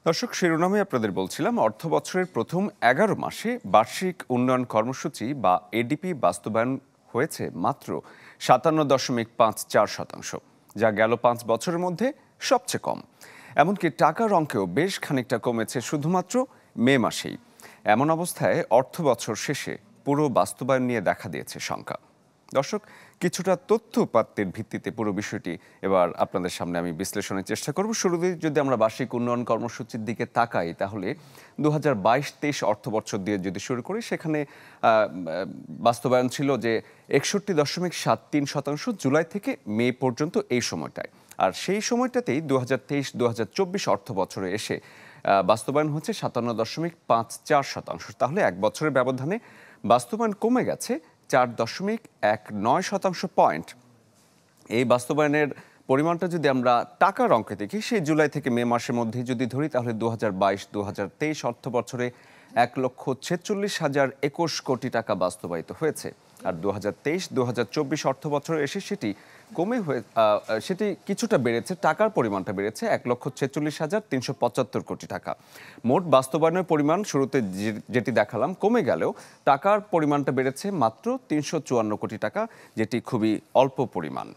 দর্শক, শিরোনামে আপনাদের বলছিলাম অর্থ বছরের প্রথম 11 মাসে বার্ষিক উন্নয়ন কর্মসূচি বা এডিপি বাস্তবায়ন হয়েছে মাত্র 57.54%, যা গেল 5 বছরের মধ্যে সবচেয়ে কম। এমনকি টাকার অঙ্কেও বেশ খানিকটা কমেছে শুধুমাত্র মে মাসেই। এমন অবস্থায় অর্থ বছর শেষে পুরো বাস্তবায়ন নিয়ে দেখা দিয়েছে শঙ্কা। দর্শক, কিছুটা তথ্য উপাত্তের ভিত্তিতে পুরো বিষয়টি এবার আপনাদের সামনে আমি বিশ্লেষণের চেষ্টা করব। শুরুতেই যদি আমরা বার্ষিক উন্নয়ন কর্মসূচির দিকে তাকাই, তাহলে 2022-23 অর্থবছর দিয়ে যদি শুরু করি, সেখানে বাস্তবায়ন ছিল যে 61.73% জুলাই থেকে মে পর্যন্ত এই সময়টায়। আর সেই সময়টাতেই 2023-2024 অর্থ বছরে এসে বাস্তবায়ন হচ্ছে 57.54%। তাহলে এক বছরের ব্যবধানে বাস্তবায়ন কমে গেছে 4.19% পয়েন্ট। এই বাস্তবায়নের পরিমাণটা যদি আমরা টাকার অঙ্কে দেখি, সেই জুলাই থেকে মে মাসের মধ্যে যদি ধরি, তাহলে 2022-2023 অর্থ বছরে 1,46,021 কোটি টাকা বাস্তবায়িত হয়েছে। আর 2023-2024 অর্থ বছরে এসে সেটি কিছুটা বেড়েছে, টাকার পরিমাণটা বেড়েছে 1,46,375 কোটি টাকা। মোট বাস্তবায়নের পরিমাণ শুরুতে যেটি দেখালাম কমে গেলেও টাকার পরিমাণটা বেড়েছে মাত্র 354 কোটি টাকা, যেটি খুবই অল্প পরিমাণ।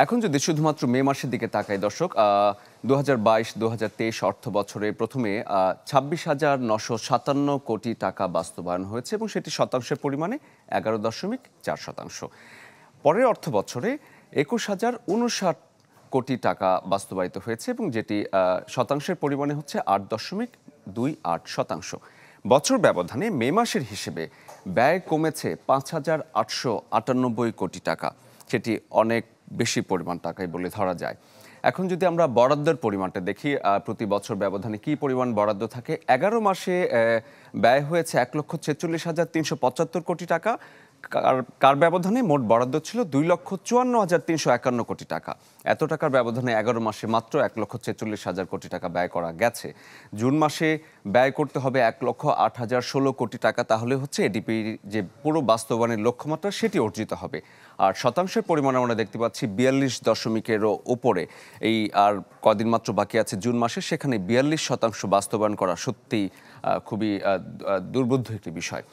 এখন যদি শুধুমাত্র মে মাসের দিকে তাকাই দর্শক, 2022-2023 অর্থ বছরে প্রথমে 26,957 কোটি টাকা বাস্তবায়ন হয়েছে এবং সেটি শতাংশের পরিমাণে 11.4%। পরের অর্থ বছরে 21,059 কোটি টাকা বাস্তবায়িত হয়েছে এবং যেটি শতাংশের পরিমাণে হচ্ছে 8.28%। বছর ব্যবধানে মে মাসের হিসেবে ব্যয় কমেছে 5,898 কোটি টাকা, সেটি অনেক বেশি পরিমাণ টাকাই বলে ধরা যায়। এখন যদি আমরা বরাদ্দের পরিমাণটা দেখি, প্রতি বছর ব্যবধানে কী পরিমাণ বরাদ্দ থাকে, 11 মাসে ব্যয় হয়েছে 1,46,375 কোটি টাকা। কার ব্যবধানে মোট বরাদ্দ ছিল 2,54,351 কোটি টাকা। এত টাকার ব্যবধানে 11 মাসে মাত্র 1,46,000 কোটি টাকা ব্যয় করা গেছে। জুন মাসে ব্যয় করতে হবে 1,08,016 কোটি টাকা, তাহলে হচ্ছে এডিপি যে পুরো বাস্তবায়নের লক্ষ্যমাত্রা সেটি অর্জিত হবে। আর শতাংশের পরিমাণ আমরা দেখতে পাচ্ছি 42%-এরও উপরে। এই আর কদিন মাত্র বাকি আছে জুন মাসে, সেখানে 42% বাস্তবায়ন করা সত্যিই খুবই দুর্বোধ্য একটি বিষয়।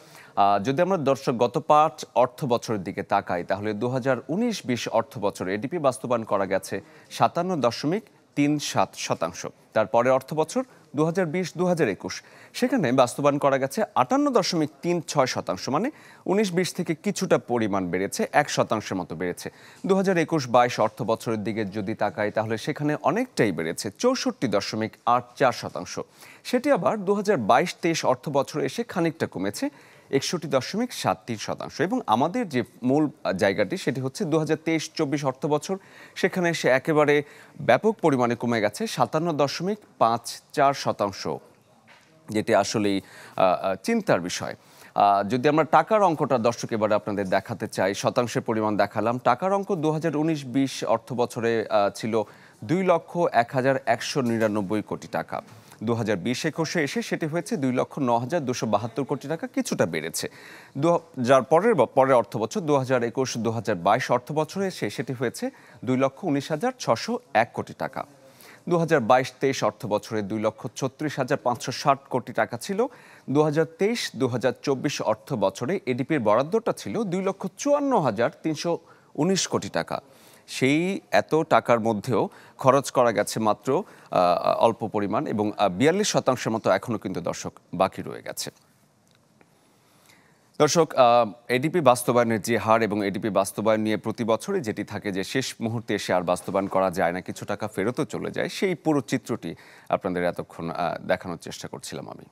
যদি আমরা দর্শক গত 5 অর্থ বছরের দিকে তাকাই, তাহলে 2019-20 অর্থ বছরে এডিপি বাস্তবায়ন করা গেছে 57.37%। তারপরে অর্থ বছর 2020-2021 সেখানে বাস্তবায়ন করা গেছে 58.36%, মানে 19-20 থেকে কিছুটা পরিমাণ বেড়েছে, 1% মতো বেড়েছে। 2021-22 অর্থ বছরের দিকে যদি তাকাই, তাহলে সেখানে অনেকটাই বেড়েছে, 64.84%। সেটি আবার 2022-23 অর্থ বছরে এসে খানিকটা কমেছে, 61.73%। এবং আমাদের যে মূল জায়গাটি সেটি হচ্ছে 2023-24 অর্থ বছর, সেখানে এসে একেবারে ব্যাপক পরিমাণে কমে গেছে 57.54%, যেটি আসলেই চিন্তার বিষয়। যদি আমরা টাকার অঙ্কটা দর্শক এবারে আপনাদের দেখাতে চাই, শতাংশের পরিমাণ দেখালাম। টাকার অঙ্ক 2019-20 অর্থ বছরে ছিল 2,01,199 কোটি টাকা। 2020-21 এসে সেটি হয়েছে 2,09,272 কোটি টাকা, কিছুটা বেড়েছে। যার পরের অর্থ বছর 2021-2022 অর্থ বছরে এসে সেটি হয়েছে 2,19,601 কোটি টাকা। 2022-23 অর্থ বছরে 2,36,560 কোটি টাকা ছিল। 2023-2024 অর্থ বছরে এডিপির বরাদ্দটা ছিল 2,54,319 কোটি টাকা। সেই এত টাকার মধ্যেও খরচ করা গেছে মাত্র অল্প পরিমাণ এবং 42% মতো এখনও কিন্তু দর্শক বাকি রয়ে গেছে। দর্শক, এডিপি বাস্তবায়নের যে হার এবং এডিপি বাস্তবায়ন নিয়ে প্রতি বছরই যেটি থাকে যে শেষ মুহূর্তে এসে আর বাস্তবায়ন করা যায় না, কিছু টাকা ফেরতও চলে যায়, সেই পুরো চিত্রটি আপনাদের এতক্ষণ দেখানোর চেষ্টা করছিলাম আমি।